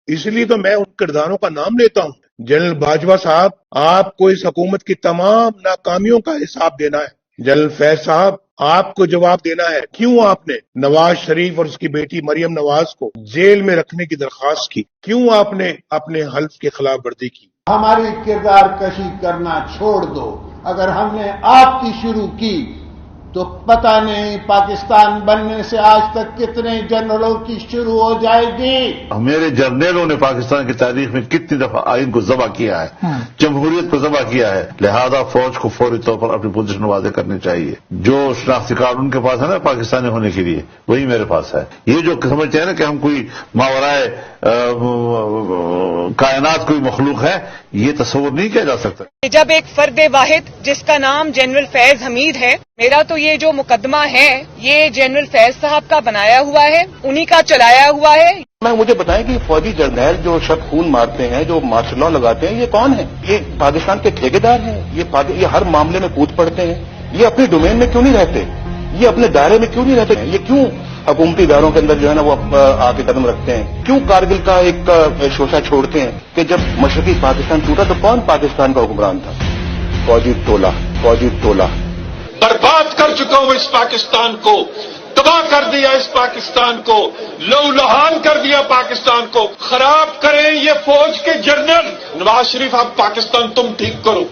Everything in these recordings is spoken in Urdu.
اس لیے تو میں ان کرداروں کا نام لیتا ہوں. جنرل باجوہ صاحب، آپ کو اس حکومت کی تمام ناکامیوں کا حساب دینا ہے. جنرل فیض صاحب، آپ کو جواب دینا ہے کیوں آپ نے نواز شریف اور اس کی بیٹی مریم نواز کو جیل میں رکھنے کی درخواست کی، کیوں آپ نے اپنے حلف کی خلاف ورزی کی. ہماری کردار کشی کرنا چھوڑ دو. اگر ہم نے آپ کی شروع کی تو پتہ نہیں پاکستان بننے سے آج تک کتنے جنرلوں کی شروع ہو جائے گی. میرے جرنیلوں نے پاکستان کی تاریخ میں کتنی دفعہ آئین کو ذبح کیا ہے، جمہوریت کو ذبح کیا ہے. لہذا فوج کو فوری طور پر اپنی پوزیشن واضح کرنی چاہیے. جو شناختی کارڈ ان کے پاس ہے نا پاکستانی ہونے کے لیے، وہی میرے پاس ہے. یہ جو سمجھتے ہیں نا کہ ہم کوئی ماورائے کائنات کوئی مخلوق ہے، یہ تصور نہیں کیا جا سکتا. جب ایک فرد واحد جس کا نام جنرل فیض حمید ہے، میرا تو یہ جو مقدمہ ہے یہ جنرل فیض صاحب کا بنایا ہوا ہے، انہی کا چلایا ہوا ہے. مجھے بتائیں کہ فوجی جرنیل جو شب خون مارتے ہیں، جو مارشل لا لگاتے ہیں، یہ کون ہیں؟ یہ پاکستان کے ٹھیکیدار ہیں. یہ ہر معاملے میں کود پڑتے ہیں. یہ اپنے ڈومین میں کیوں نہیں رہتے؟ یہ اپنے دائرے میں کیوں نہیں رہتے؟ یہ کیوں حکومتی اداروں کے اندر جو ہے نا وہ آ کے قدم رکھتے ہیں؟ کیوں کارگل کا ایک شوشہ چھوڑتے ہیں کہ جب مشرقی پاکستان ٹوٹا تو کون پاکستان کا حکمران تھا؟ فوجی ٹولہ. برباد کر چکا ہوں اس پاکستان کو، تباہ کر دیا اس پاکستان کو، لہولہان کر دیا پاکستان کو. خراب کریں یہ فوج کے جنرل. نواز شریف آپ پاکستان تم ٹھیک کرو.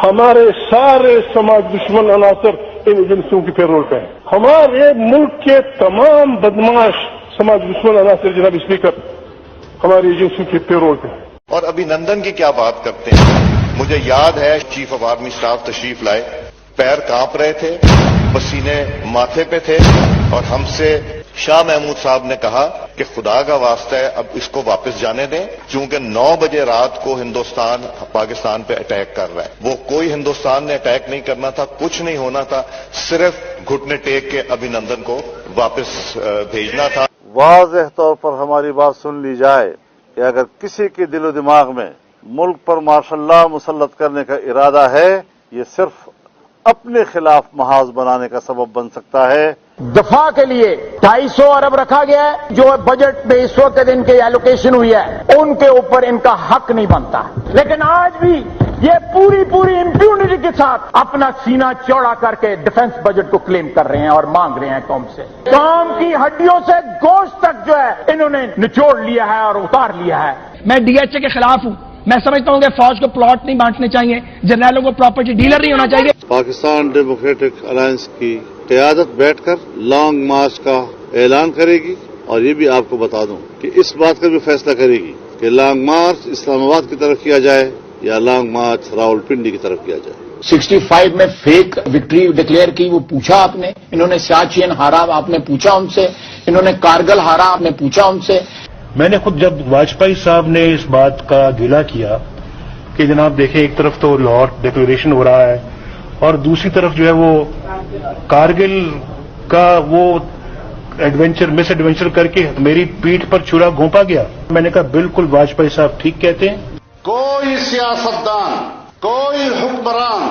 ہمارے سارے سماج دشمن عناصر ان ایجنسیوں کی پیرول پہ ہیں. ہمارے ملک کے تمام بدماش سماج دشمن عناصر جناب اسپیکر ہماری ایجنسیوں کی پیرول پہ ہیں. اور ابھی نندن کی کیا بات کرتے ہیں؟ مجھے یاد ہے چیف آف آرمی اسٹاف تشریف لائے، پیر کانپ رہے تھے، پسینے ماتھے پہ تھے، اور ہم سے شاہ محمود صاحب نے کہا کہ خدا کا واسطہ ہے اب اس کو واپس جانے دیں، چونکہ 9 بجے رات کو ہندوستان پاکستان پہ اٹیک کر رہا ہے. وہ کوئی ہندوستان نے اٹیک نہیں کرنا تھا، کچھ نہیں ہونا تھا، صرف گھٹنے ٹیک کے ابھینندن کو واپس بھیجنا تھا. واضح طور پر ہماری بات سن لی جائے کہ اگر کسی کے دل و دماغ میں ملک پر ماشاء اللہ مسلط کرنے کا ارادہ ہے، یہ صرف اپنے خلاف محاذ بنانے کا سبب بن سکتا ہے. دفاع کے لیے 250 ارب رکھا گیا ہے، جو بجٹ میں اس وقت ان کی ایلوکیشن ہوئی ہے ان کے اوپر ان کا حق نہیں بنتا. لیکن آج بھی یہ پوری امپیونٹی کے ساتھ اپنا سینہ چوڑا کر کے ڈیفنس بجٹ کو کلیم کر رہے ہیں اور مانگ رہے ہیں قوم سے. قوم کی ہڈیوں سے گوشت تک جو ہے انہوں نے نچوڑ لیا ہے اور اتار لیا ہے. میں ڈی ایچ اے کے خلاف ہوں. میں سمجھتا ہوں کہ فوج کو پلاٹ نہیں بانٹنے چاہیے، جرنیلوں کو پراپرٹی ڈیلر نہیں ہونا چاہیے. پاکستان ڈیموکریٹک الائنس کی قیادت بیٹھ کر لانگ مارچ کا اعلان کرے گی، اور یہ بھی آپ کو بتا دوں کہ اس بات کا بھی فیصلہ کرے گی کہ لانگ مارچ اسلام آباد کی طرف کیا جائے یا لانگ مارچ راولپنڈی کی طرف کیا جائے. 65 میں فیک وکٹری ڈکلیئر کی، وہ پوچھا آپ نے. انہوں نے سیاچین ہارا، آپ نے پوچھا ان سے. انہوں نے کارگل ہارا، آپ نے پوچھا ان سے. میں نے خود جب واجپئی صاحب نے اس بات کا گلہ کیا کہ جناب دیکھیں ایک طرف تو لاہور ڈکلیریشن ہو رہا ہے اور دوسری طرف جو ہے وہ کارگل کا وہ مس ایڈونچر کر کے میری پیٹھ پر چھرا گھونپا گیا. میں نے کہا بالکل واجپئی صاحب ٹھیک کہتے ہیں. کوئی سیاستدان، کوئی حکمران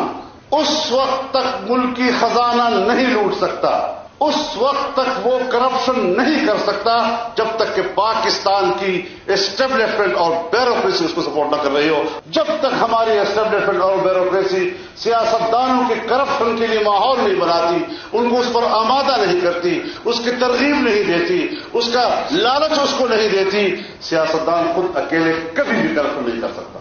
اس وقت تک ملکی خزانہ نہیں لوٹ سکتا، اس وقت تک وہ کرپشن نہیں کر سکتا جب تک کہ پاکستان کی اسٹیبلشمنٹ اور بیوروکریسی اس کو سپورٹ نہ کر رہی ہو. جب تک ہماری اسٹیبلشمنٹ اور بیوروکریسی سیاستدانوں کے کرپشن کے لیے ماحول نہیں بناتی، ان کو اس پر آمادہ نہیں کرتی، اس کی ترغیب نہیں دیتی، اس کا لالچ اس کو نہیں دیتی، سیاستدان خود اکیلے کبھی بھی کرپشن نہیں کر سکتا.